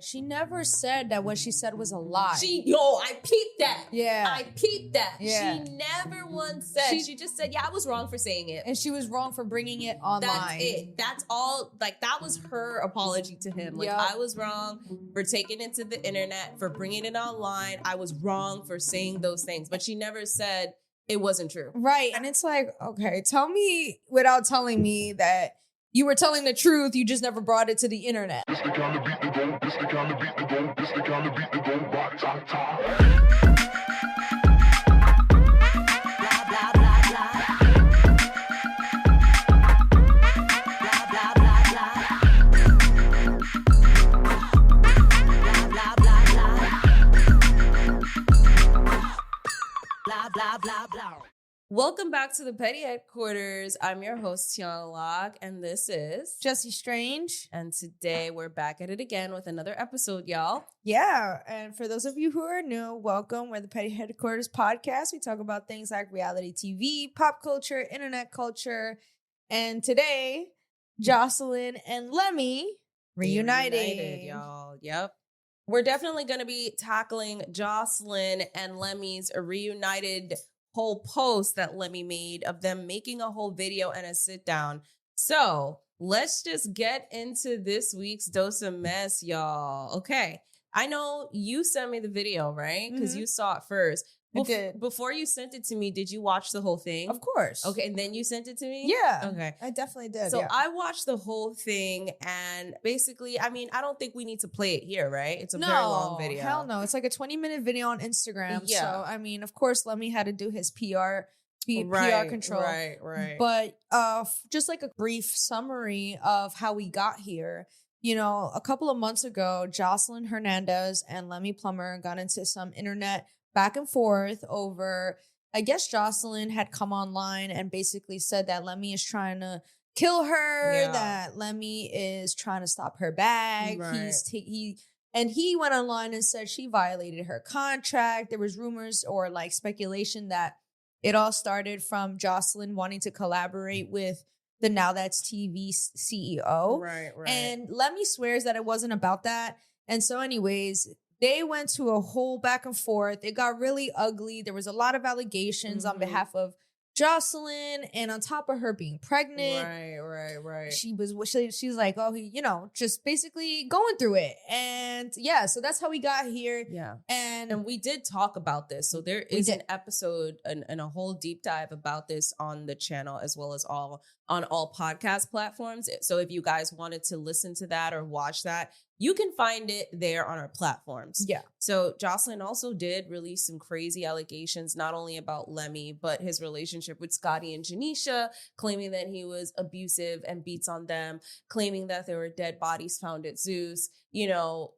She never said that what she said was a lie. I peeped that. Yeah. I peeped that. Yeah. She never once said. She just said, yeah, I was wrong for saying it. And she was wrong for bringing it online. That's it. That's all. Like, that was her apology to him. Like, I was wrong for taking it to the internet, for bringing it online. I was wrong for saying those things. But she never said it wasn't true. Right. And it's like, okay, tell me without telling me that you were telling the truth, you just never brought it to the internet. This the kind of beat the go, this the kind of beat the go, this the kind of beat the go, rock, top, top. Blah, blah, blah, blah. Blah, blah, blah, blah. Blah, blah, blah, blah. Blah, blah, blah, blah. Welcome back to the Petty Headquarters. I'm your host, Tiana Locke, and this is Jessie Strange. And today we're back at it again with another episode, y'all. Yeah. And for those of you who are new, welcome. We're the Petty Headquarters podcast. We talk about things like reality TV, pop culture, internet culture. And today, Joseline and Lemmy reunited. Y'all. Yep. We're definitely going to be tackling Joseline and Lemmy's reunited whole post that Lemmy made of them making a whole video and a sit down. So let's just get into this week's dose of mess, y'all. Okay. I know you sent me the video, right? Because you saw it first. I did. Before you sent it to me, did you watch the whole thing? Of course. Okay. And then you sent it to me? Yeah. Okay. I definitely did. So yeah. I watched the whole thing, and basically, I mean, I don't think we need to play it here, right? It's a very long video. Hell no. It's like a 20-minute video on Instagram. Yeah. So, I mean, of course, Lemmy had to do his PR control. Right. But just like a brief summary of how we got here. You know, a couple of months ago, Joseline Hernandez and Lemmy Plummer got into some internet back and forth over, I guess Joseline had come online and basically said that Lemmy is trying to kill her, that Lemmy is trying to stop her bag. Right. He went online and said she violated her contract. There was rumors or like speculation that it all started from Joseline wanting to collaborate with the Now That's TV CEO. Right. And Lemmy swears that it wasn't about that. And so anyways, they went to a whole back and forth. It got really ugly. There was a lot of allegations on behalf of Joseline, and on top of her being pregnant. Right. She's like, oh, just basically going through it. And yeah, so that's how we got here. Yeah. And we did talk about this. So there is an episode and a whole deep dive about this on the channel, as well as on all podcast platforms. So if you guys wanted to listen to that or watch that, you can find it there on our platforms. Yeah. So Joseline also did release some crazy allegations, not only about Lemmy, but his relationship with Scotty and Janisha, claiming that he was abusive and beats on them, claiming that there were dead bodies found at Zeus,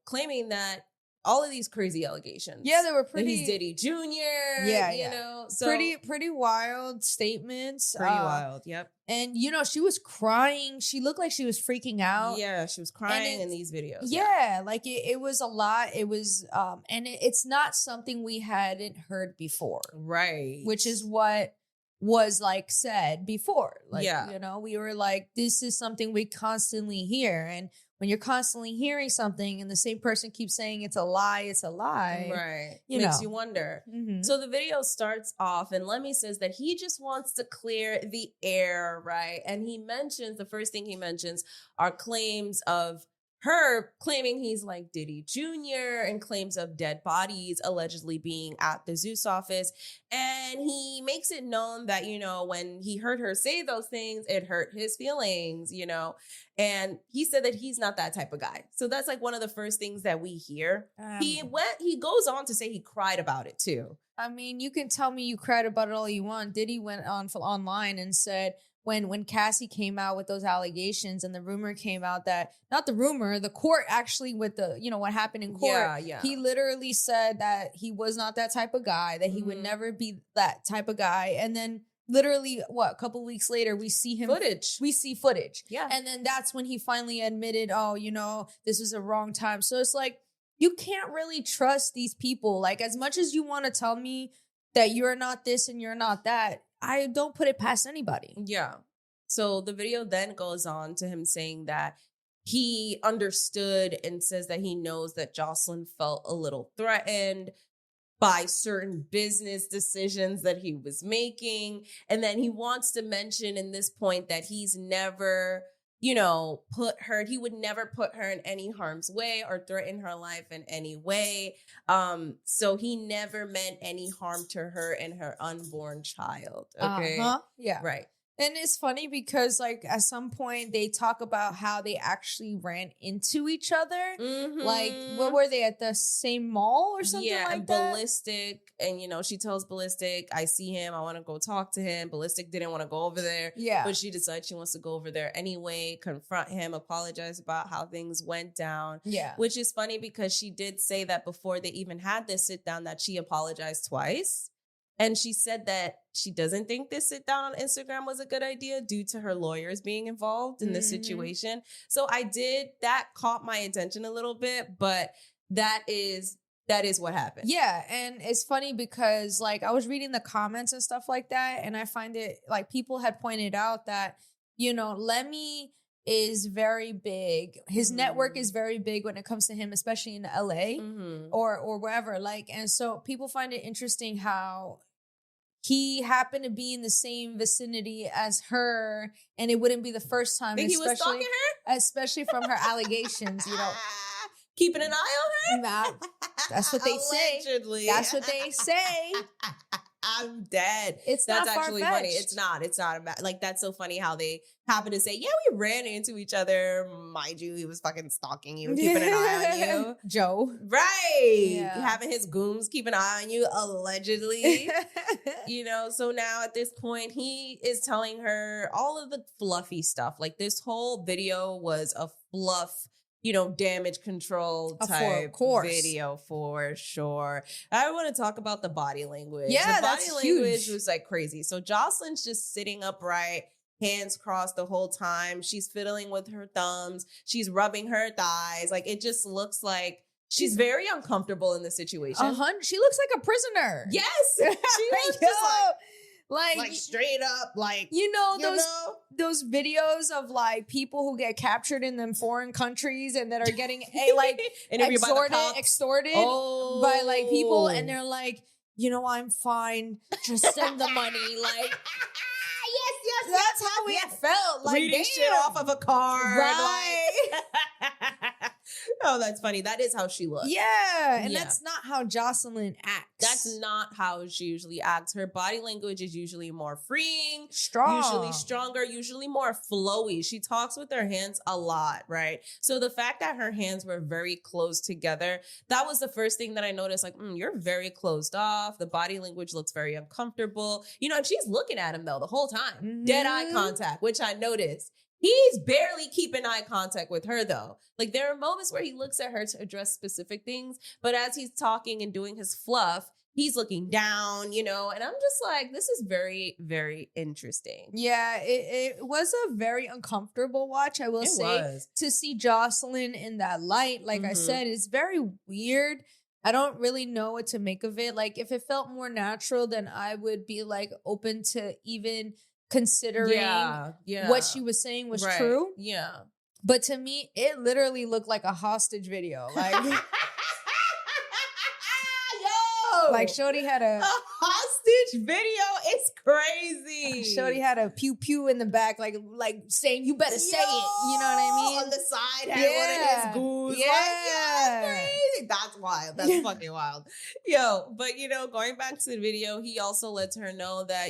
claiming that all of these crazy allegations. Yeah, they were pretty. He's Diddy Jr. Yeah. So pretty wild statements. Pretty wild. Yep. And she was crying. She looked like she was freaking out. Yeah, she was crying in these videos. Yeah, like it was a lot. It was, and it's not something we hadn't heard before. Right. Which is what was like said before. Like, yeah. We were like, this is something we constantly hear. And when you're constantly hearing something and the same person keeps saying it's a lie, right? Makes you wonder. Mm-hmm. So the video starts off and Lemmy says that he just wants to clear the air, right? And the first thing he mentions are claims of her claiming he's like Diddy Jr. and claims of dead bodies allegedly being at the Zeus office. And he makes it known that, when he heard her say those things, it hurt his feelings, and he said that he's not that type of guy. So that's like one of the first things that we hear. He goes on to say he cried about it too. I mean, you can tell me you cried about it all you want. Diddy went online and said, when Cassie came out with those allegations and the rumor came out that, not the rumor, the court actually with the, what happened in court. Yeah. He literally said that he was not that type of guy, that he would never be that type of guy. And then literally, a couple weeks later, we see him. We see footage. Yeah. And then that's when he finally admitted, this is a wrong time. So it's like, you can't really trust these people. Like, as much as you want to tell me that you're not this and you're not that, I don't put it past anybody. Yeah. So the video then goes on to him saying that he understood and says that he knows that Joseline felt a little threatened by certain business decisions that he was making. And then he wants to mention in this point that he's never, he would never put her in any harm's way or threaten her life in any way. So he never meant any harm to her and her unborn child. Okay. Yeah. Right. And it's funny because, like, at some point they talk about how they actually ran into each other. Mm-hmm. Like, what were they, at the same mall or something like and that? Ballistic, and she tells Ballistic, I see him, I want to go talk to him. Ballistic didn't want to go over there. Yeah. But she decides she wants to go over there anyway, confront him, apologize about how things went down. Yeah. Which is funny because she did say that before they even had this sit down that she apologized twice. And she said that she doesn't think this sit down on Instagram was a good idea due to her lawyers being involved in this situation. So that caught my attention a little bit, but that is what happened. Yeah. And it's funny because, like, I was reading the comments and stuff like that, and I find it, like, people had pointed out that, Lemmy is very big. His network is very big when it comes to him, especially in LA or wherever. Like, and so people find it interesting how he happened to be in the same vicinity as her, and it wouldn't be the first time. Think he was stalking her? Especially from her allegations, Keeping an eye on her? Nah, that's what they say. Allegedly. That's what they say. I'm dead. That's actually far-fetched. funny. It's not like, that's so funny how they happen to say, yeah, we ran into each other. Mind you, he was fucking stalking you, keeping an eye on you. Joe. Right. Yeah. Having his goons keep an eye on you, allegedly. So now at this point, he is telling her all of the fluffy stuff. Like, this whole video was a fluff, damage control type video for sure. I want to talk about the body language. Yeah, the body that's language huge. was like crazy. So Joseline's just sitting upright, hands crossed the whole time. She's fiddling with her thumbs. She's rubbing her thighs. Like, it just looks like she's very uncomfortable in the situation. She looks like a prisoner. Yes, she looks just like straight up, like those videos of, like, people who get captured in them foreign countries and that are getting extorted by, like, people, and they're like, I'm fine, just send the money, like. Yes. That's how it felt. Like, reading shit off of a card. Right. Oh, that's funny. That is how she looks. Yeah. And that's not how Joseline acts. That's not how she usually acts. Her body language is usually more freeing. Strong. Usually stronger. Usually more flowy. She talks with her hands a lot, right? So the fact that her hands were very close together, that was the first thing that I noticed. Like, you're very closed off. The body language looks very uncomfortable. And she's looking at him, though, the whole time. Dead eye contact, which I noticed. He's barely keeping eye contact with her, though. Like, there are moments where he looks at her to address specific things, but as he's talking and doing his fluff, he's looking down, and I'm just like, this is very, very interesting. Yeah, it was a very uncomfortable watch, I will say. To see Joseline in that light, like I said, it's very weird. I don't really know what to make of it. Like, if it felt more natural, then I would be, like, open to even considering what she was saying was true. Yeah. But to me, it literally looked like a hostage video. Like, like, Shorty had a hostage video. It's crazy. Shorty had a pew pew in the back, like saying, "You better say it." You know what I mean? On the side, had one of his goons. Yeah, that's crazy. That's wild. That's fucking wild. But going back to the video, he also lets her know that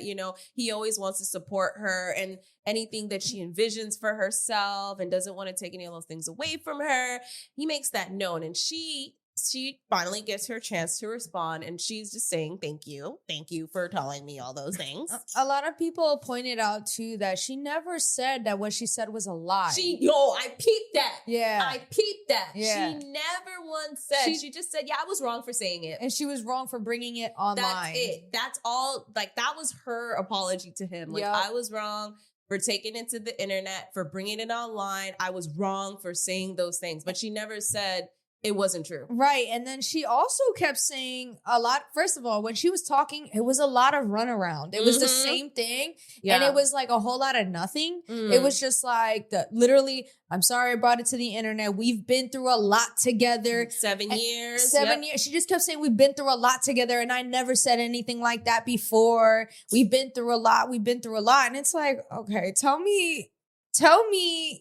he always wants to support her and anything that she envisions for herself, and doesn't want to take any of those things away from her. He makes that known, and she finally gets her chance to respond, and she's just saying, thank you for telling me all those things. A lot of people pointed out too that she never said that what she said was a lie. I peeped that. Yeah. I peeped that. Yeah. She never once said, she just said, yeah, I was wrong for saying it. And she was wrong for bringing it online. That's it. That's all. Like, that was her apology to him. Like, I was wrong for taking it to the internet, for bringing it online. I was wrong for saying those things. But she never said, it wasn't true. Right. And then she also kept saying a lot. First of all, when she was talking, it was a lot of runaround. It was the same thing. Yeah. And it was like a whole lot of nothing. Mm. It was just like literally, I'm sorry I brought it to the internet. We've been through a lot together. 7 years. 7 years. She just kept saying we've been through a lot together. And I never said anything like that before. We've been through a lot. We've been through a lot. And it's like, okay, tell me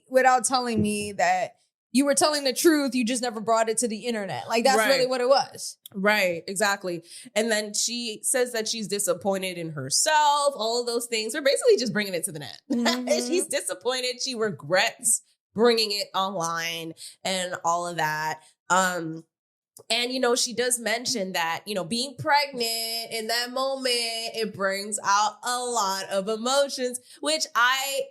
without telling me that you were telling the truth. You just never brought it to the internet. Like, that's really what it was. Right, exactly. And then she says that she's disappointed in herself, all of those things. We're basically just bringing it to the net. Mm-hmm. She's disappointed. She regrets bringing it online and all of that. And, she does mention that, being pregnant in that moment, it brings out a lot of emotions, which I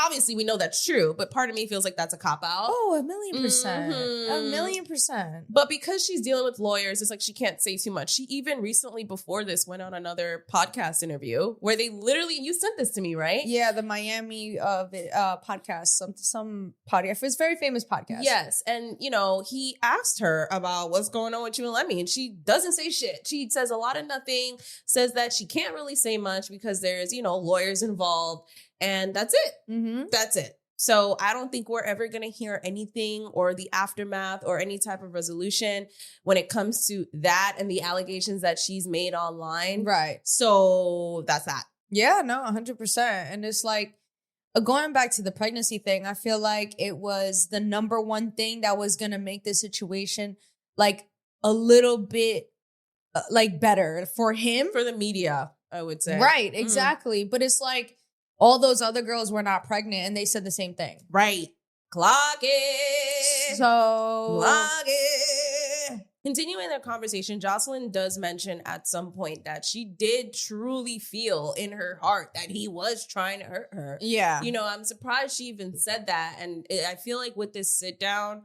obviously we know that's true, but part of me feels like that's a cop-out. Oh, 1,000,000%. 1,000,000%. But because she's dealing with lawyers, it's like she can't say too much. She even recently before this went on another podcast interview where they literally, you sent this to me, right? Yeah, the Miami podcast, some podcast. It's a very famous podcast. Yes. And, he asked her about what's going on with you and Lemmy, and she doesn't say shit. She says a lot of nothing, says that she can't really say much because there's, lawyers involved, and that's it. Mm-hmm. That's it. So I don't think we're ever going to hear anything or the aftermath or any type of resolution when it comes to that and the allegations that she's made online. Right. So that's that. Yeah, no, 100%. And it's like, going back to the pregnancy thing, I feel like it was the number one thing that was going to make the situation like a little bit like better for him. For the media, I would say. Right, exactly. But it's like all those other girls were not pregnant and they said the same thing. Right. Clock it. So. Clock it. Continuing their conversation, Joseline does mention at some point that she did truly feel in her heart that he was trying to hurt her. Yeah. I'm surprised she even said that. And I feel like with this sit down,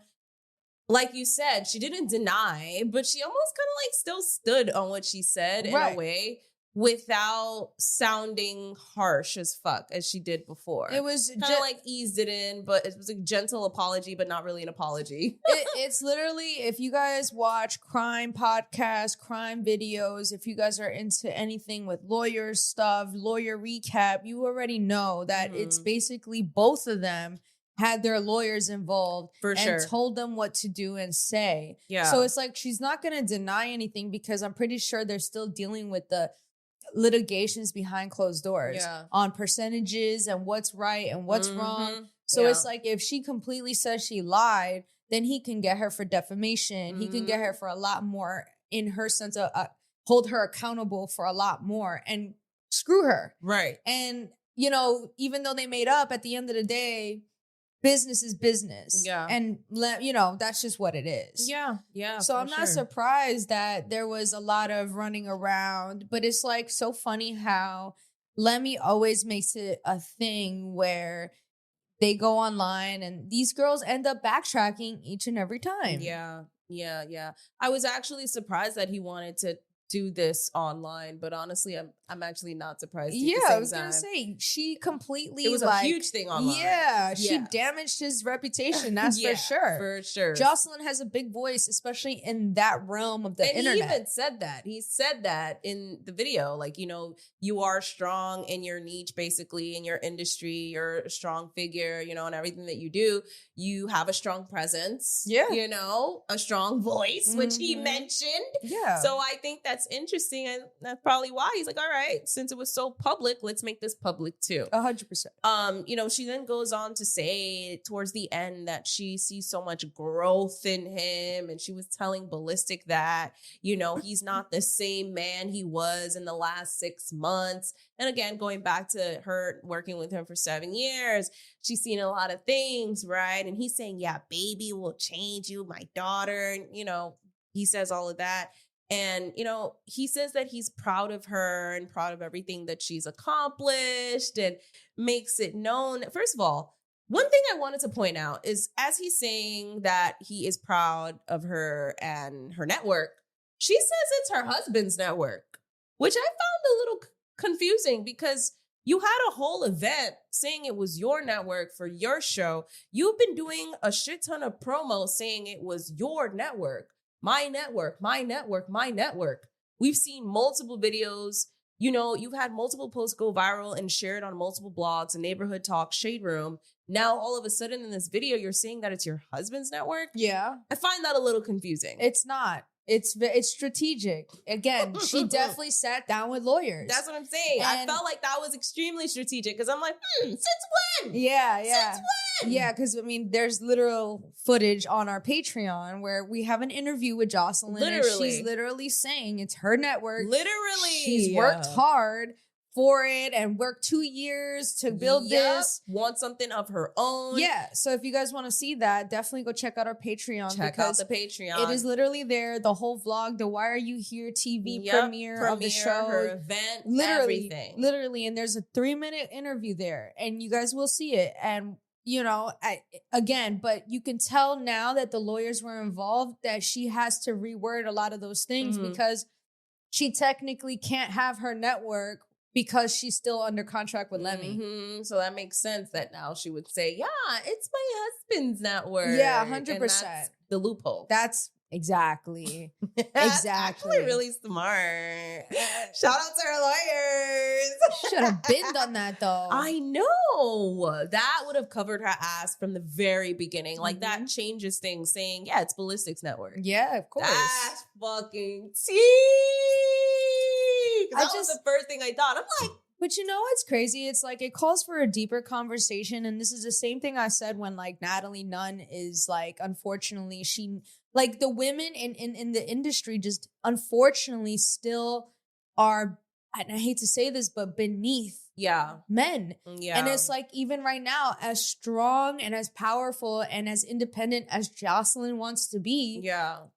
like you said, she didn't deny, but she almost kind of like still stood on what she said in a way without sounding harsh as fuck as she did before. It was kind of like eased it in, but it was a gentle apology, but not really an apology. It's literally, if you guys watch crime podcasts, crime videos, if you guys are into anything with lawyer stuff, lawyer recap, you already know that it's basically both of them had their lawyers involved and told them what to do and say. Yeah. So it's like she's not going to deny anything because I'm pretty sure they're still dealing with the litigations behind closed doors on percentages and what's right and what's wrong. So it's like if she completely says she lied, then he can get her for defamation. He can get her for a lot more in her sense of hold her accountable for a lot more and screw her. Right. And, even though they made up at the end of the day, business is business. Yeah. And, that's just what it is. Yeah. Yeah. So I'm not surprised that there was a lot of running around, but it's like so funny how Lemmy always makes it a thing where they go online and these girls end up backtracking each and every time. Yeah. Yeah. Yeah. I was actually surprised that he wanted to do this online, but honestly, I'm actually not surprised. I was gonna say she completely it was a huge thing online. Yeah, she damaged his reputation. That's for sure. For sure. Joseline has a big voice, especially in that realm of the internet. He even said that. He said that in the video. Like, you are strong in your niche, basically in your industry. You're a strong figure, and everything that you do. You have a strong presence. Yeah. A strong voice, which he mentioned. Yeah. So I think that's interesting, and that's probably why he's like, all right, since it was so public, let's make this public too. 100%. She then goes on to say towards the end that she sees so much growth in him, and she was telling Ballistic that, he's not the same man he was in the last 6 months. And again, going back to her working with him for 7 years, she's seen a lot of things, right? And he's saying, yeah, baby will change you, my daughter. And, he says all of that. And, he says that he's proud of her and proud of everything that she's accomplished and makes it known. First of all, one thing I wanted to point out is as he's saying that he is proud of her and her network, she says it's her husband's network, which I found a little confusing because You had a whole event saying it was your network for your show. You've been doing a shit ton of promo saying it was your network, my network, my network, my network. We've seen multiple videos. You know, you've had multiple posts go viral and shared on multiple blogs, a neighborhood talk, Shade Room. Now, all of a sudden in this video, you're saying that it's your husband's network? Yeah. I find that a little confusing. It's not. It's strategic. Again, she definitely sat down with lawyers. That's what I'm saying. I felt like that was extremely strategic because I'm like, since when? Yeah. Since when? Yeah, because I mean, there's literal footage on our Patreon where we have an interview with Joseline. And she's literally saying it's her network. Literally. She's worked hard for it and worked 2 years to build this. Want something of her own. Yeah. So if you guys want to see that, definitely go check out our Patreon. Check out the Patreon. It is literally there. The whole vlog, the Why Are You Here TV premiere of the show. Her event, everything. Literally. And there's a 3-minute interview there and you guys will see it. And you know, but you can tell now that the lawyers were involved that she has to reword a lot of those things because she technically can't have her network because she's still under contract with Lemmy. So that makes sense that now she would say, yeah, it's my husband's network. Yeah, 100%. That's the loophole. That's exactly. Actually really smart. Shout out to her lawyers. Should have been done that though. I know. That would have covered her ass from the very beginning. Like that changes things saying, yeah, it's Ballistics Network. Yeah, of course. That's fucking tea. That was the first thing I thought. I'm like, but you know what's crazy? It's like it calls for a deeper conversation. And this is the same thing I said when like Natalie Nunn is like, unfortunately, she like the women in the industry just unfortunately still are, and I hate to say this, but beneath men. Yeah. And it's like even right now, as strong and as powerful and as independent as Joseline wants to be,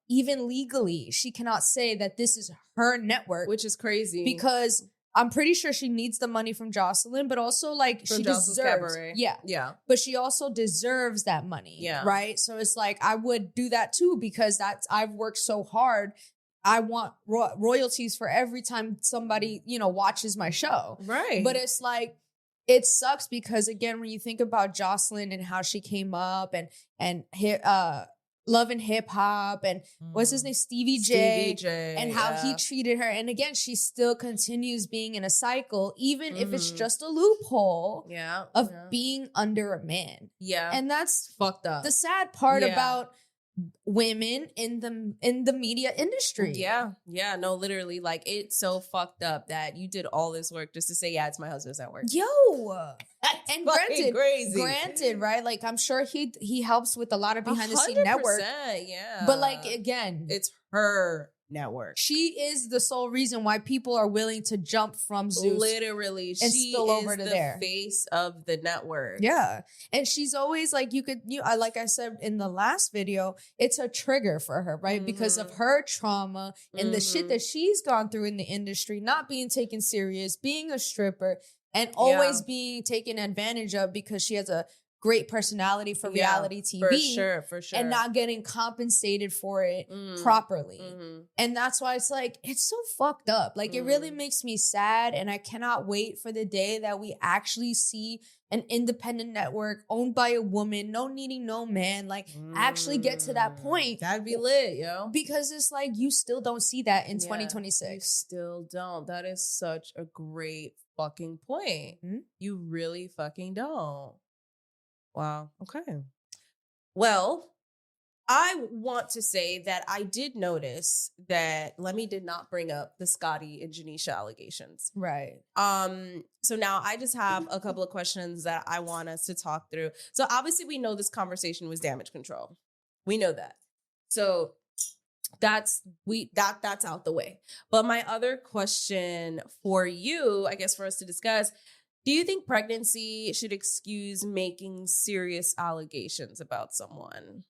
even legally, she cannot say that this is her network. Which is crazy. Because I'm pretty sure she needs the money from Joseline, but also like from she Joseline's deserves. Cabaret. Yeah. But she also deserves that money. Yeah. Right. So it's like, I would do that too, because I've worked so hard. I want royalties for every time somebody, you know, watches my show. Right. But it's like, it sucks because again, when you think about Joseline and how she came up and Love and Hip Hop and what's his name? Stevie J. And how he treated her. And again, she still continues being in a cycle, even if it's just a loophole of being under a man. Yeah. And that's fucked up. The sad part about women in the media industry. Yeah, no, literally, like it's so fucked up that you did all this work just to say, yeah, it's my husband's network. That's and granted, right? Like I'm sure he helps with a lot of behind the scene network. Yeah. But like again, it's her network. She is the sole reason why people are willing to jump from Zeus. Literally, and she spill is over to the there. Face of the network. Yeah, and she's always like like I said in the last video, it's a trigger for her, right? Because of her trauma and the shit that she's gone through in the industry, not being taken serious, being a stripper, and always being taken advantage of because she has a great personality for reality TV. For sure. And not getting compensated for it properly. And that's why it's like, it's so fucked up. Like, it really makes me sad. And I cannot wait for the day that we actually see an independent network owned by a woman, no needing no man, like actually get to that point. That'd be lit, yo. Because it's like, you still don't see that in 2026. You still don't. That is such a great fucking point. You really fucking don't. Wow. Okay. Well, I want to say that I did notice that Lemmy did not bring up the Scotty and Janisha allegations. Right. So now I just have a couple of questions that I want us to talk through. So obviously we know this conversation was damage control. We know that. So that's out the way. But my other question for you, I guess for us to discuss, do you think pregnancy should excuse making serious allegations about someone?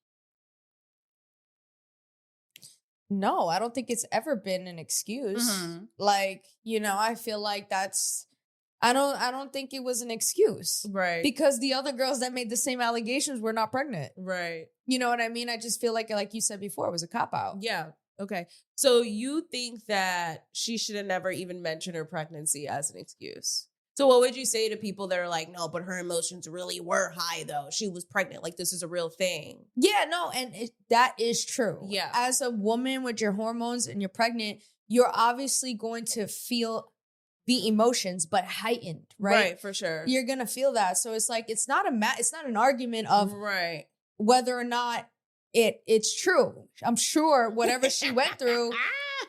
No, I don't think it's ever been an excuse. Like, you know, I feel like I don't think it was an excuse. Right. Because the other girls that made the same allegations were not pregnant. Right. You know what I mean? I just feel like you said before, it was a cop-out. Yeah. Okay. So you think that she should have never even mentioned her pregnancy as an excuse? So what would you say to people that are like, no, but her emotions really were high though. She was pregnant. Like this is a real thing. Yeah, no, and that is true. Yeah. As a woman with your hormones and you're pregnant, you're obviously going to feel the emotions, but heightened, right? Right, for sure. You're gonna feel that. So it's like it's not an argument of right. whether or not it's true. I'm sure whatever she went through,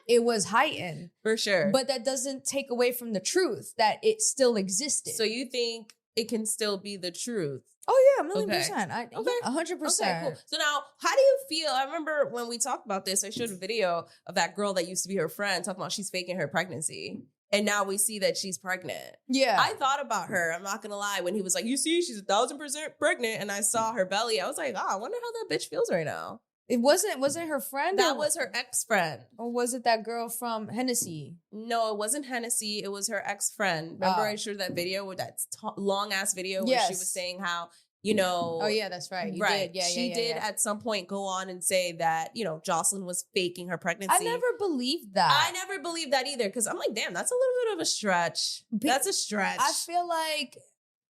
it was heightened. For sure. But that doesn't take away from the truth that it still existed. So you think it can still be the truth? Oh yeah, 1,000,000%. Okay. Yeah, 100%. Okay, cool. So now, how do you feel? I remember when we talked about this, I showed a video of that girl that used to be her friend talking about she's faking her pregnancy. And now we see that she's pregnant. Yeah. I thought about her. I'm not going to lie. When he was like, you see, she's 1,000% pregnant. And I saw her belly. I was like, oh, I wonder how that bitch feels right now. It wasn't her friend? That was her ex-friend. Or was it that girl from Hennessy? No, it wasn't Hennessy. It was her ex-friend. Remember I showed that video with that long-ass video where she was saying how, you know. Oh, yeah, that's right. You right. Did. Yeah, she did at some point go on and say that, you know, Joseline was faking her pregnancy. I never believed that. I never believed that either because I'm like, damn, that's a little bit of a stretch. That's a stretch. I feel like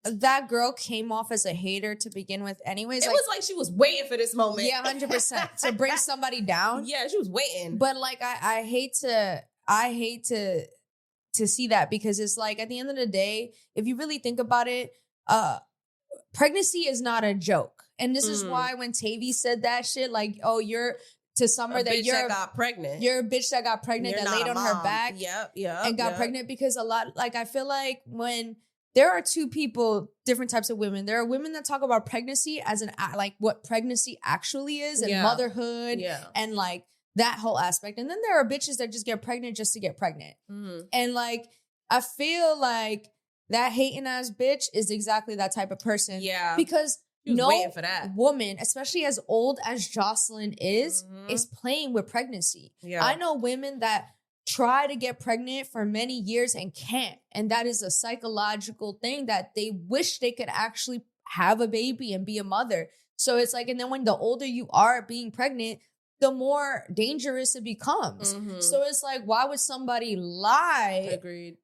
that girl came off as a hater to begin with anyways. It was like she was waiting for this moment. Yeah, 100%. To bring somebody down. Yeah, she was waiting. But like, I hate to see that because it's like, at the end of the day, if you really think about it, pregnancy is not a joke. And this is why when Tavy said that shit, like, oh, you're to Summer that you're that got pregnant. You're a bitch that got pregnant, that laid on her back. Yep. And got pregnant because a lot, like, I feel like when there are two people, different types of women. There are women that talk about pregnancy as like what pregnancy actually is and motherhood and like that whole aspect. And then there are bitches that just get pregnant just to get pregnant. And like, I feel like that hating ass bitch is exactly that type of person. Yeah. Because no waiting for that. woman, especially as old as Joseline is playing with pregnancy. Yeah. I know women that try to get pregnant for many years and can't. And that is a psychological thing that they wish they could actually have a baby and be a mother. So it's like, and then when the older you are being pregnant, the more dangerous it becomes. So it's like, why would somebody lie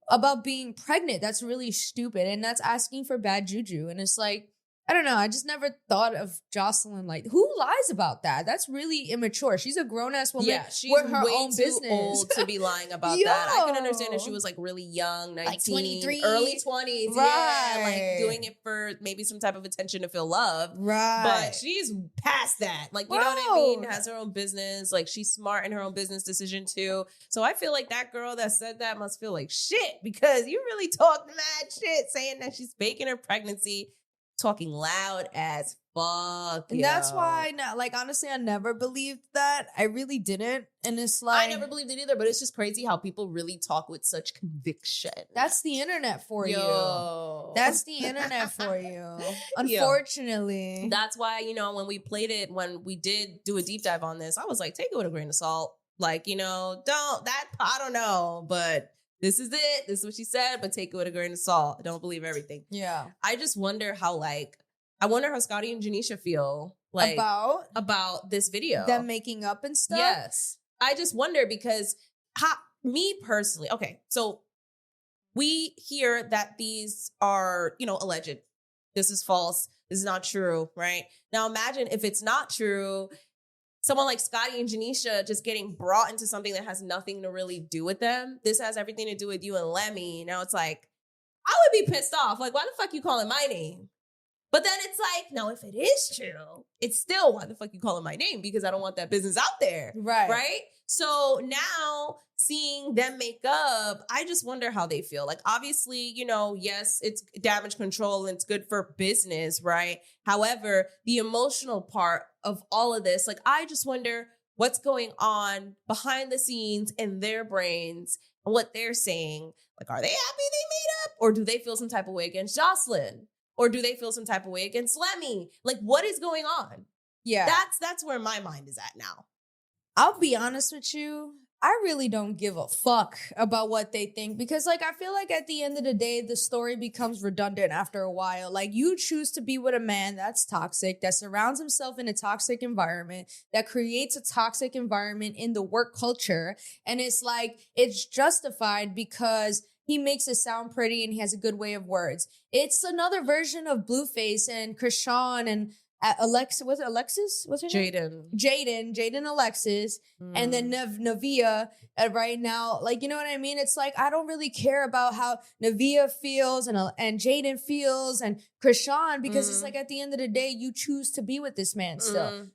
about being pregnant? That's really stupid. And that's asking for bad juju. And it's like, I don't know. I just never thought of Joseline like, who lies about that? That's really immature. She's a grown-ass woman she's with her way own too business. old to be lying about that. I can understand if she was like really young, 19, like 23. early 20s. Right. Yeah, like doing it for maybe some type of attention to feel loved. Right. But she's past that. Like, you know what I mean? Has her own business. Like, she's smart in her own business decision too. So I feel like that girl that said that must feel like shit because you really talked mad shit saying that she's faking her pregnancy. Talking loud as fuck. And that's why, like, honestly, I never believed that. I really didn't. And it's like, I never believed it either, but it's just crazy how people really talk with such conviction. That's the internet for you. That's the internet for you. Unfortunately. That's why, you know, when we played it, when we did do a deep dive on this, I was like, take it with a grain of salt. Like, you know, I don't know, but this is it. This is what she said, but take it with a grain of salt. I don't believe everything. Yeah. I just wonder how Scotty and Janisha feel like about this video. Them making up and stuff? Yes. I just wonder because me personally, okay, so we hear that these are, you know, alleged. This is false. This is not true, right? Now imagine if it's not true, someone like Scotty and Janisha just getting brought into something that has nothing to really do with them. This has everything to do with you and Lemmy. Now it's like, I would be pissed off. Like, why the fuck you calling my name? But then it's like, no, if it is true, it's still, why the fuck you calling my name? Because I don't want that business out there. Right? So now seeing them make up, I just wonder how they feel. Like, obviously, you know, yes, it's damage control and it's good for business, right? However, the emotional part of all of this, like, I just wonder what's going on behind the scenes in their brains and what they're saying. Like, are they happy they made up? Or do they feel some type of way against Joseline? Or do they feel some type of way against Lemmy? Like, what is going on? Yeah. That's where my mind is at now. I'll be honest with you. I really don't give a fuck about what they think because, like, I feel like at the end of the day, the story becomes redundant after a while. Like, you choose to be with a man that's toxic, that surrounds himself in a toxic environment, that creates a toxic environment in the work culture. And it's like, it's justified because he makes it sound pretty and he has a good way of words. It's another version of Blueface and Krishan and Alexis. Was it Alexis? What's her name? Jaden Alexis. And then Navia right now. Like, you know what I mean? It's like, I don't really care about how Navia feels and Jaden feels and Krishan, because it's like, at the end of the day, you choose to be with this man still.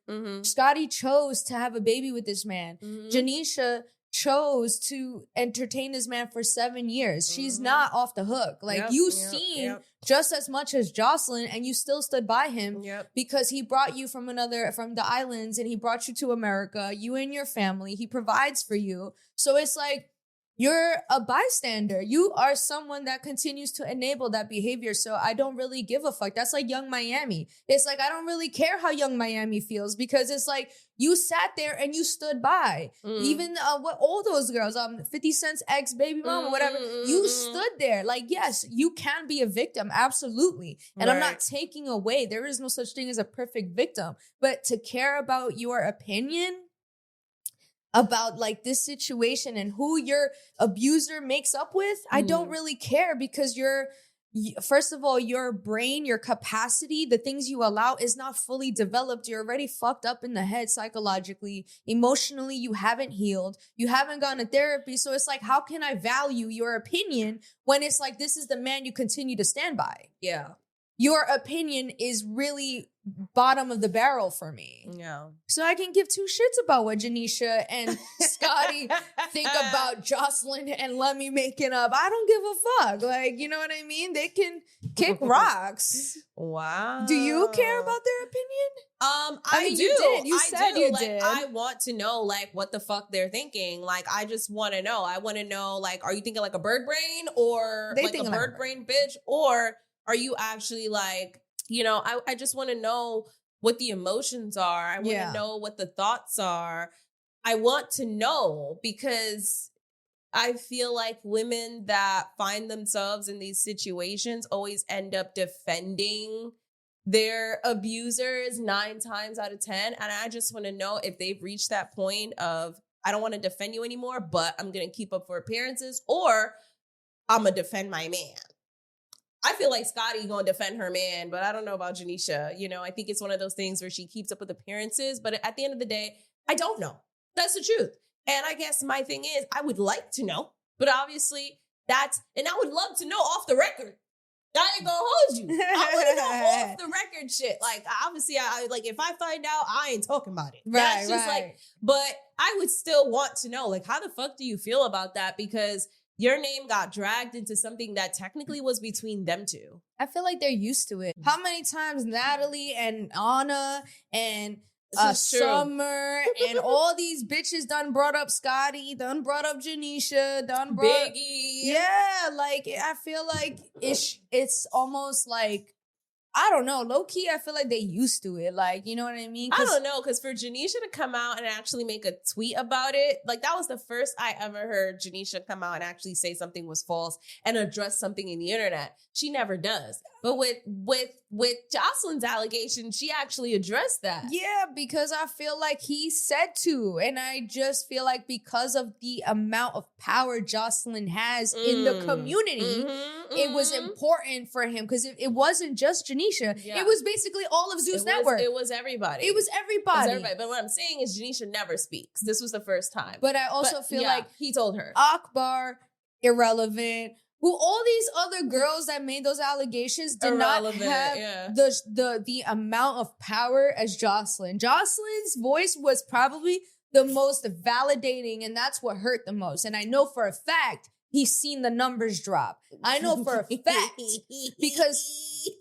Scotty chose to have a baby with this man. Janisha chose to entertain this man for 7 years. She's not off the hook. Like, you've seen just as much as Joseline, and you still stood by him because he brought you from the islands, and he brought you to America, you and your family. He provides for you. So it's like, you're a bystander. You are someone that continues to enable that behavior. So I don't really give a fuck. That's like Young Miami. It's like, I don't really care how Young Miami feels, because it's like, you sat there and you stood by. Even what all those girls, 50 Cent's ex baby mama, whatever, you stood there. Like, yes, you can be a victim, absolutely. And I'm not taking away. There is no such thing as a perfect victim. But to care about your opinion about like this situation and who your abuser makes up with, I don't really care, because first of all, your brain, your capacity, the things you allow is not fully developed. You're already fucked up in the head psychologically, emotionally, you haven't healed, you haven't gone to therapy. So it's like, how can I value your opinion when it's like, this is the man you continue to stand by? Yeah. Your opinion is really bottom of the barrel for me. Yeah. So I can give two shits about what Janisha and Scotty think about Joseline and Lemmy making up. I don't give a fuck. Like, you know what I mean? They can kick rocks. Wow. Do you care about their opinion? I mean, do. You did. You said you did. I want to know, like, what the fuck they're thinking. Like, I just want to know. I want to know, like, are you thinking like a bird brain, or like a bird brain bitch? Or are you actually like, you know, I just want to know what the emotions are. I want to know what the thoughts are. I want to know, because I feel like women that find themselves in these situations always end up defending their abusers 9 times out of 10. And I just want to know if they've reached that point of, I don't want to defend you anymore, but I'm going to keep up for appearances, or I'm going to defend my man. I feel like Scotty gonna defend her man, but I don't know about Janisha. You know, I think it's one of those things where she keeps up with appearances, but at the end of the day, I don't know. That's the truth. And I guess my thing is, I would like to know, but obviously and I would love to know off the record. I ain't gonna hold you. I want to know off the record shit. Like, obviously, I like, if I find out, I ain't talking about it. That's just like, but I would still want to know, like, how the fuck do you feel about that? Because your name got dragged into something that technically was between them two. I feel like they're used to it. How many times Natalie and Anna and Summer and all these bitches done brought up Scotty, done brought up Janisha, done brought Biggie. Yeah, like, I feel like it's almost like, I don't know, low key, I feel like they used to it. Like, you know what I mean? I don't know, because for Janisha to come out and actually make a tweet about it, like, that was the first I ever heard Janisha come out and actually say something was false and address something in the internet. She never does. But with Joseline's allegation, she actually addressed that. Yeah, because I feel like he said to. And I just feel like because of the amount of power Joseline has in the community, it was important for him. Because it wasn't just Janisha. Yeah. It was basically all of Zeus Network. It was everybody. It was everybody. But what I'm saying is Janisha never speaks. This was the first time. But I also feel like he told her. Akbar, irrelevant. Who all these other girls that made those allegations did not have the amount of power as Joseline. Joseline's voice was probably the most validating, and that's what hurt the most. And I know for a fact he's seen the numbers drop. I know for a fact because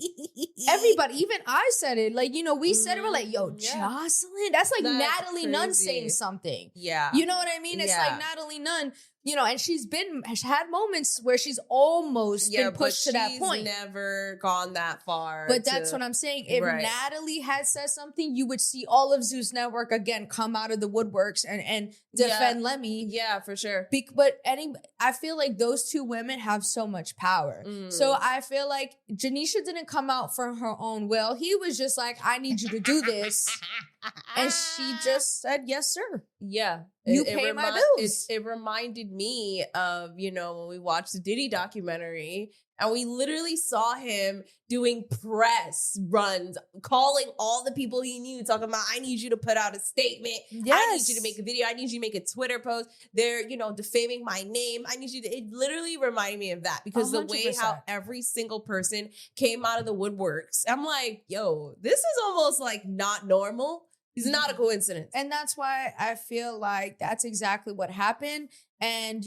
everybody, even I said it. Like, you know, we said it. We're like, yo, Joseline. That's like Natalie crazy. Nunn saying something. Yeah, you know what I mean? It's like Natalie Nunn. You know, and she's had moments where she's almost been pushed to that point. Never gone that far. But that's what I'm saying. If Natalie had said something, you would see all of Zeus Network again come out of the woodworks and defend Lemmy. Yeah, for sure. I feel like those two women have so much power. So I feel like Janisha didn't come out for her own will. He was just like, I need you to do this. And she just said, yes, sir. Yeah. You pay my bills. It reminded me of, when we watched the Diddy documentary and we literally saw him doing press runs, calling all the people he knew, talking about, I need you to put out a statement. Yes. I need you to make a video. I need you to make a Twitter post. They're, defaming my name. I need you to, it literally reminded me of that because 100%. the way how every single person came out of the woodworks, I'm like, yo, this is almost like not normal. It's not a coincidence. And that's why I feel like that's exactly what happened. And,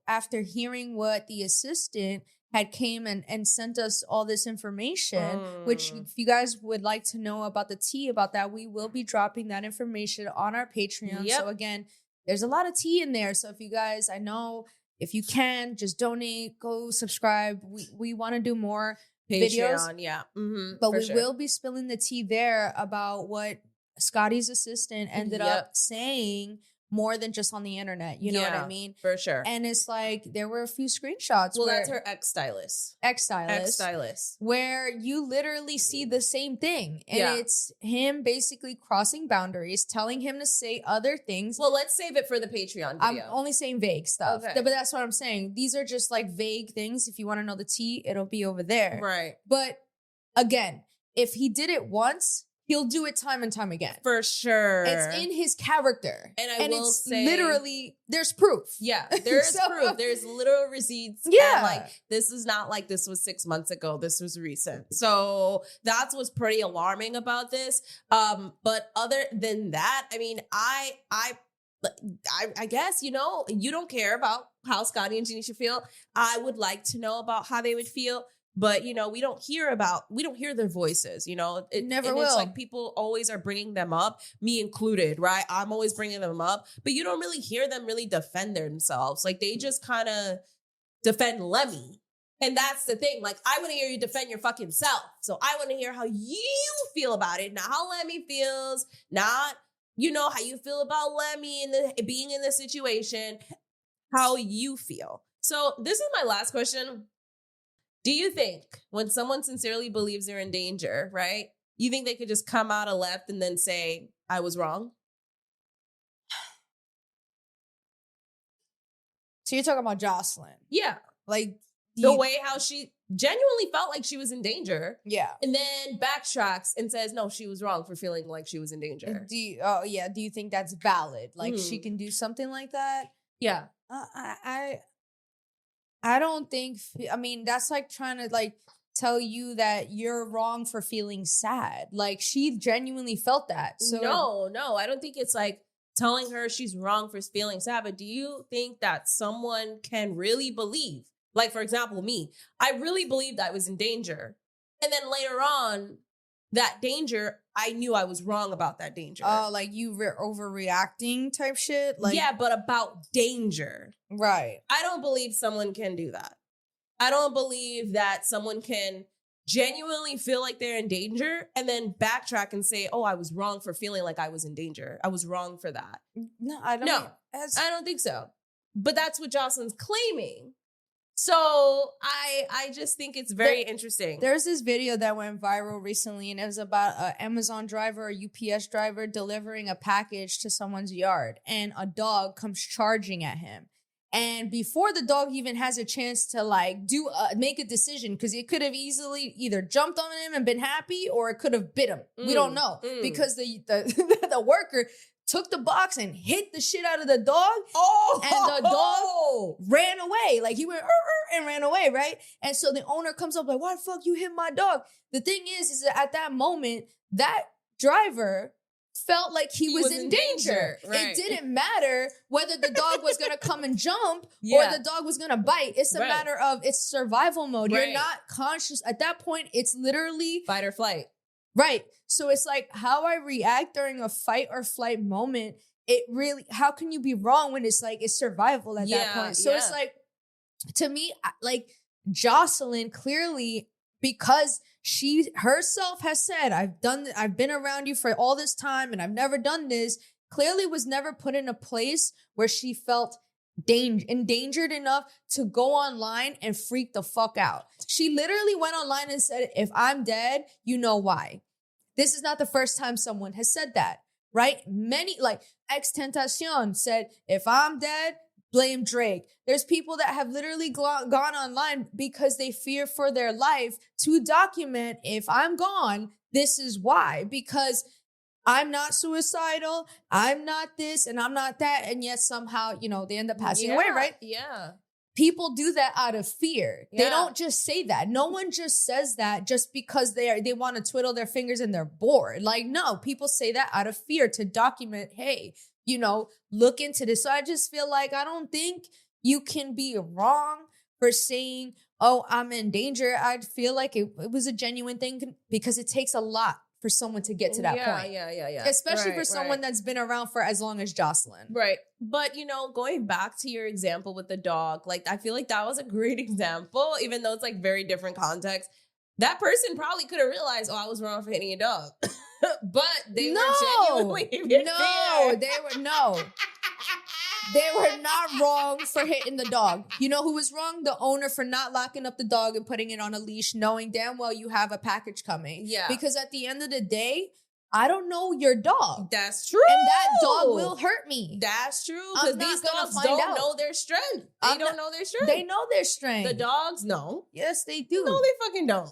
after hearing what the assistant had came and sent us all this information, which if you guys would like to know about the tea about that, we will be dropping that information on our Patreon. Yep. So again, there's a lot of tea in there. So if you guys, I know if you can, just donate, go subscribe. We want to do more Patreon, videos. yeah. Mm-hmm, but we will be spilling the tea there about what Scotty's assistant ended up saying more than just on the internet. You know what I mean? For sure. And it's like, there were a few screenshots. Well, that's her ex-stylist. Where you literally see the same thing. And it's him basically crossing boundaries, telling him to say other things. Well, let's save it for the Patreon video. I'm only saying vague stuff. Okay. But that's what I'm saying. These are just like vague things. If you want to know the tea, it'll be over there. Right. But again, if he did it once, he'll do it time and time again. For sure. It's in his character. And I will say, literally, there's proof. Yeah, there's proof. There's literal receipts. Yeah. And this is not like this was 6 months ago. This was recent. So that's what's pretty alarming about this. But other than that, I mean, I guess, you don't care about how Scotty and Janisha feel. I would like to know about how they would feel. But, we don't hear their voices, It never will. It's like people always are bringing them up, me included, right? I'm always bringing them up, but you don't really hear them really defend themselves. Like they just kind of defend Lemmy. And that's the thing. Like, I want to hear you defend your fucking self. So I want to hear how you feel about it. Not how Lemmy feels, not, how you feel about Lemmy and being in the situation, how you feel. So this is my last question. Do you think when someone sincerely believes they're in danger, right? You think they could just come out of left and then say, I was wrong? So you're talking about Joseline. Yeah. Like the way how she genuinely felt like she was in danger. Yeah. And then backtracks and says, no, she was wrong for feeling like she was in danger. Do you think that's valid? Like she can do something like that? Yeah. I don't think, that's like trying to tell you that you're wrong for feeling sad. Like she genuinely felt that. So No, I don't think it's like telling her she's wrong for feeling sad. But do you think that someone can really believe? Like, for example, me, I really believed I was in danger. And then later on, that danger, I knew I was wrong about that danger. Oh, like you overreacting type shit? Like, yeah, but about danger. Right. I don't believe someone can do that. I don't believe that someone can genuinely feel like they're in danger and then backtrack and say, oh, I was wrong for feeling like I was in danger. I was wrong for that. No, I don't. I don't think so. But that's what Joseline's claiming. So I just think it's very interesting. There's this video that went viral recently, and it was about an Amazon driver, a UPS driver delivering a package to someone's yard, and a dog comes charging at him. And before the dog even has a chance to make a decision, because it could have easily either jumped on him and been happy, or it could have bit him. We don't know because the worker took the box and hit the shit out of the dog. Oh, and the dog ran away. Like he went and ran away, right? And so the owner comes up like, why the fuck you hit my dog? The thing is that at that moment, that driver felt like he was in danger. Right. It didn't matter whether the dog was going to come and jump or the dog was going to bite. It's a matter of it's survival mode. You're not conscious. At that point, it's literally fight or flight. Right. So it's like how I react during a fight or flight moment. It really, how can you be wrong when it's like, it's survival at that point? So it's like, to me, like Joseline clearly, because she herself has said, I've been around you for all this time and I've never done this, clearly was never put in a place where she felt endangered enough to go online and freak the fuck out. She literally went online and said, if I'm dead, you know why. This is not the first time someone has said that. right? Many, like Tentacion said, if I'm dead, blame Drake. There's people that have literally gone online because they fear for their life to document, if I'm gone, this is why. Because I'm not suicidal, I'm not this, and I'm not that. And yet somehow, they end up passing away, right? Yeah. People do that out of fear. Yeah. They don't just say that. No one just says that just because they want to twiddle their fingers and they're bored. Like, no, people say that out of fear to document, hey, look into this. So I just feel like I don't think you can be wrong for saying, oh, I'm in danger. I feel like it was a genuine thing because it takes a lot for someone to get to that point. Yeah. Especially for someone that's been around for as long as Joseline. Right. But, going back to your example with the dog, like, I feel like that was a great example, even though it's like very different context. That person probably could have realized, oh, I was wrong for hitting a dog. But they were genuinely in fear. They were not wrong for hitting the dog. You know who was wrong? The owner for not locking up the dog and putting it on a leash, knowing damn well you have a package coming. Yeah. Because at the end of the day, I don't know your dog. That's true. And that dog will hurt me. That's true. Because these dogs don't know their strength. They don't know their strength. They know their strength. The dogs know. Yes, they do. No, they fucking don't.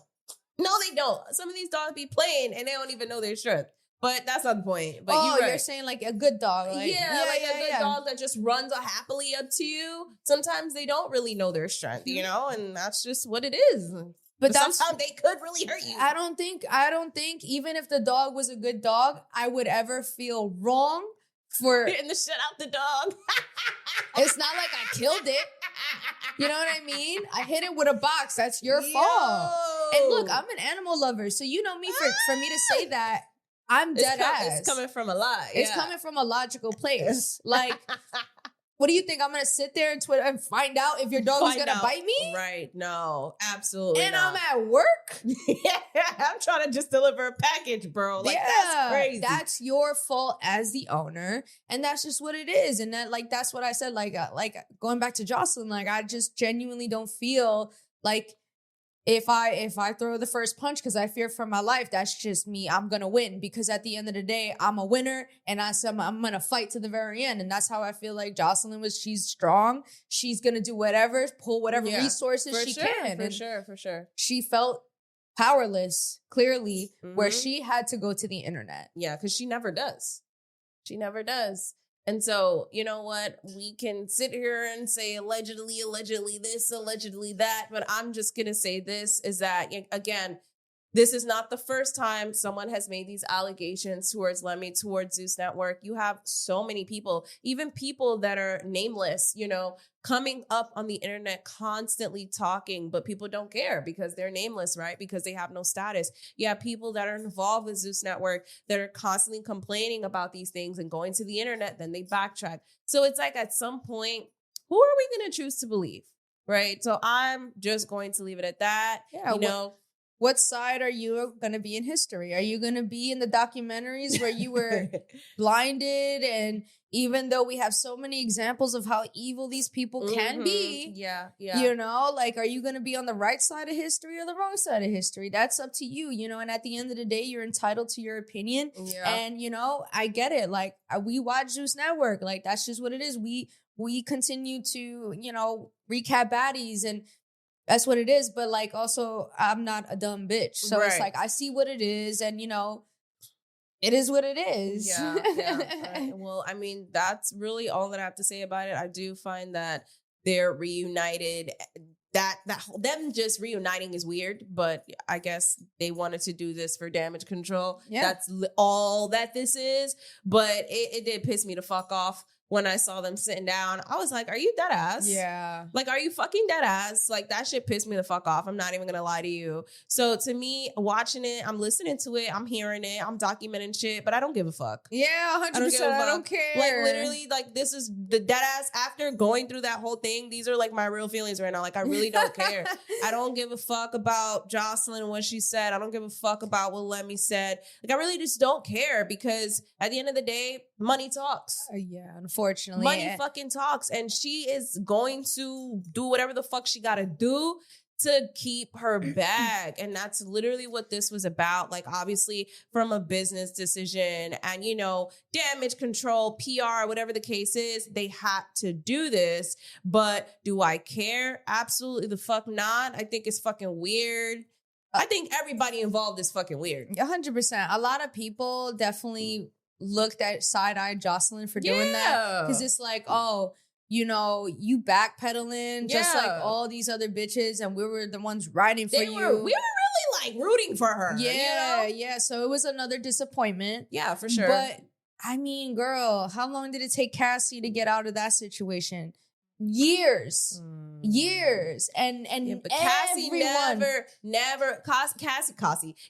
No, they don't. Some of these dogs be playing and they don't even know their strength. But that's not the point. But you're saying like a good dog. Like, a good dog that just runs happily up to you. Sometimes they don't really know their strength, and that's just what it is. But sometimes they could really hurt you. I don't think even if the dog was a good dog, I would ever feel wrong for hitting the shit out the dog. It's not like I killed it. You know what I mean? I hit it with a box. That's your fault. And look, I'm an animal lover. So you know me, for me to say that, I'm dead ass. It's coming from a lie. It's coming from a logical place. Like, what do you think? I'm going to sit there and find out if your dog is going to bite me? Right. No, absolutely and not. I'm at work? I'm trying to just deliver a package, bro. Like, that's crazy. That's your fault as the owner. And that's just what it is. And that's what I said. Like going back to Joseline, like, I just genuinely don't feel like if I throw the first punch because I fear for my life, that's just me. I'm going to win because at the end of the day, I'm a winner and I'm going to fight to the very end. And that's how I feel like Joseline she's strong. She's going to do whatever, pull whatever resources she can. For sure. She felt powerless, clearly, where she had to go to the internet. Yeah, because she never does. She never does. And so, you know what? We can sit here and say allegedly this, allegedly that, but I'm just going to say this is that, again, this is not the first time someone has made these allegations towards Lemmy, towards Zeus Network. You have so many people, even people that are nameless, coming up on the internet constantly talking, but people don't care because they're nameless, right? Because they have no status. You have people that are involved with Zeus Network that are constantly complaining about these things and going to the internet, then they backtrack. So it's like at some point, who are we going to choose to believe, right? So I'm just going to leave it at that. Yeah, what side are you going to be in history? Are you going to be in the documentaries where you were blinded? And even though we have so many examples of how evil these people can be, are you going to be on the right side of history or the wrong side of history? That's up to you, and at the end of the day, you're entitled to your opinion. Yeah. And, I get it. Like, we watch Zeus Network. Like, that's just what it is. We continue to, recap Baddies and that's what it is. But like, also, I'm not a dumb bitch. So It's like, I see what it is. And, it is what it is. Yeah. Right. Well, I mean, that's really all that I have to say about it. I do find that they're reunited. Them just reuniting is weird, but I guess they wanted to do this for damage control. Yeah. That's all that this is. But it did piss me the fuck off when I saw them sitting down. I was like, are you dead ass? Yeah. Like, are you fucking dead ass? Like, that shit pissed me the fuck off. I'm not even gonna lie to you. So to me, watching it, I'm listening to it, I'm hearing it, I'm documenting shit, but I don't give a fuck. Yeah, 100%. I don't care. Like, literally, like, this is the dead ass. After going through that whole thing, these are like my real feelings right now. Like, I really don't care. I don't give a fuck about Joseline and what she said. I don't give a fuck about what Lemmy said. Like, I really just don't care because at the end of the day, money talks. Yeah, unfortunately. Money fucking talks. And she is going to do whatever the fuck she gotta do to keep her bag. And that's literally what this was about. Like, obviously from a business decision and, you know, damage control, PR, whatever the case is, they had to do this. But do I care? Absolutely the fuck not. I think it's fucking weird. I think everybody involved is fucking weird. 100%. A lot of people definitely looked at side-eyed Joseline for doing that. Because it's like, oh, you know, you backpedaling just like all these other bitches, and we were the ones riding for you. We were really like rooting for her. Yeah, you know? yeah. So it was another disappointment. Yeah, for sure. But I mean, girl, how long did it take Cassie to get out of that situation? Years. And yeah, but Cassie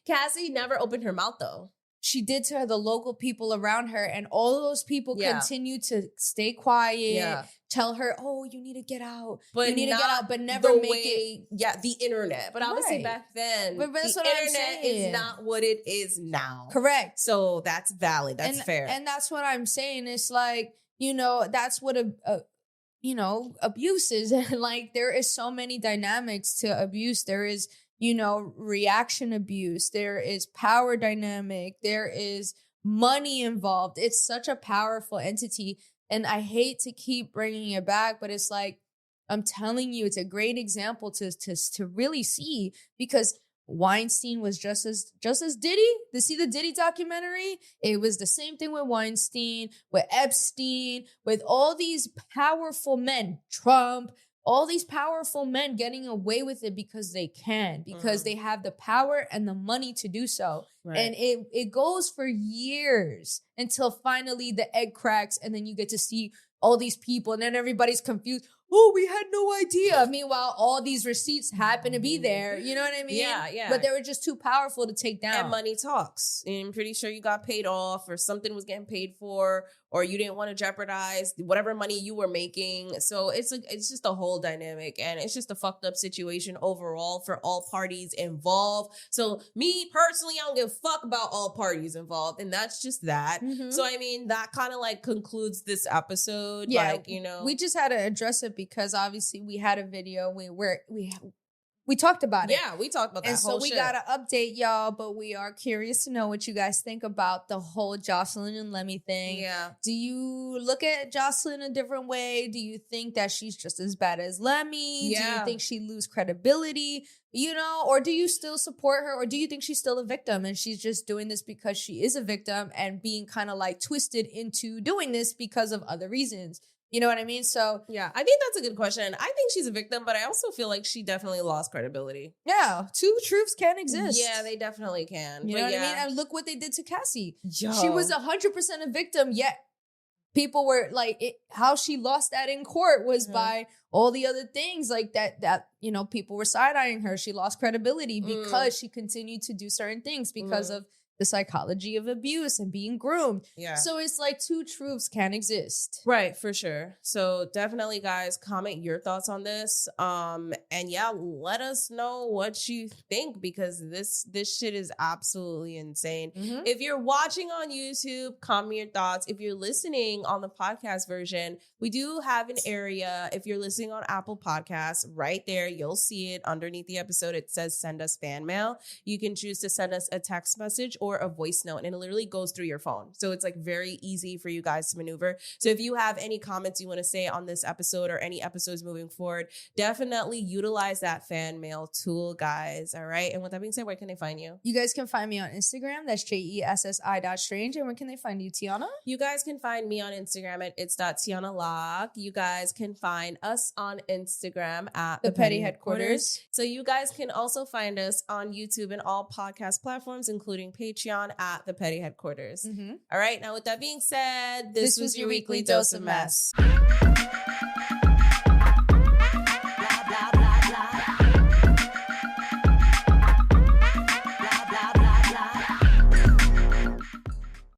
Cassie never opened her mouth though. She did to the local people around her, and all of those people continue to stay quiet, tell her, oh, you need to get out, but you need to get out, but never make it. Yeah, the internet. But obviously back then, the internet is not what it is now. Correct. So that's valid. That's fair. And that's what I'm saying. It's like, you know, that's what you know, abuse is. And like, there is so many dynamics to abuse. There is, you know, reaction abuse. There is power dynamic. There is money involved. It's such a powerful entity. And I hate to keep bringing it back, but it's like, I'm telling you, it's a great example to really see, because Weinstein was just as Diddy. To see the Diddy documentary, it was the same thing with Weinstein, with Epstein, with all these powerful men, Trump, all these powerful men getting away with it because they can, because they have the power and the money to do so. Right. And it goes for years until finally the egg cracks, and then you get to see all these people, and then everybody's confused. Oh, we had no idea. Meanwhile, all these receipts happen to be there. You know what I mean? Yeah, yeah. But they were just too powerful to take down. And money talks. And I'm pretty sure you got paid off, or something was getting paid for, or you didn't want to jeopardize whatever money you were making. So it's just a whole dynamic, and it's just a fucked up situation overall for all parties involved. So me personally, I don't give a fuck about all parties involved, and that's just that. Mm-hmm. So I mean, that kind of like concludes this episode. Yeah, like, you know, we just had to address it because obviously we had a video where we talked about it. Yeah, we talked about that. And so we gotta update y'all, but we are curious to know what you guys think about the whole Joseline and Lemmy thing. Yeah. Do you look at Joseline a different way? Do you think that she's just as bad as Lemmy? Yeah. Do you think she lose credibility? You know, or do you still support her? Or do you think she's still a victim and she's just doing this because she is a victim and being kind of like twisted into doing this because of other reasons? You know what I mean? So yeah, I think that's a good question. I think she's a victim, but I also feel like she definitely lost credibility. Yeah, two truths can exist. Yeah, they definitely can. You know what I mean? And look what they did to Cassie. Yo. She was 100% a victim, yet people were like, how she lost that in court was by all the other things like that, you know, people were side-eyeing her. She lost credibility because she continued to do certain things because of the psychology of abuse and being groomed. Yeah. So it's like two truths can exist. Right, for sure. So definitely, guys, comment your thoughts on this. And yeah, let us know what you think, because this shit is absolutely insane. Mm-hmm. If you're watching on YouTube, comment your thoughts. If you're listening on the podcast version, we do have an area. If you're listening on Apple Podcasts, right there, you'll see it underneath the episode. It says send us fan mail. You can choose to send us a text message or a voice note, and it literally goes through your phone. So it's like very easy for you guys to maneuver. So if you have any comments you want to say on this episode or any episodes moving forward, definitely utilize that fan mail tool, guys. All right. And with that being said, where can they find you? You guys can find me on Instagram. That's JESSI.strange. And where can they find you, Tiana? You guys can find me on Instagram at it's.TianaLock. You guys can find us on Instagram at The Petty Headquarters. So you guys can also find us on YouTube and all podcast platforms, including Patreon at The Petty Headquarters. Mm-hmm. All right. Now, with that being said, this was your weekly dose of mess.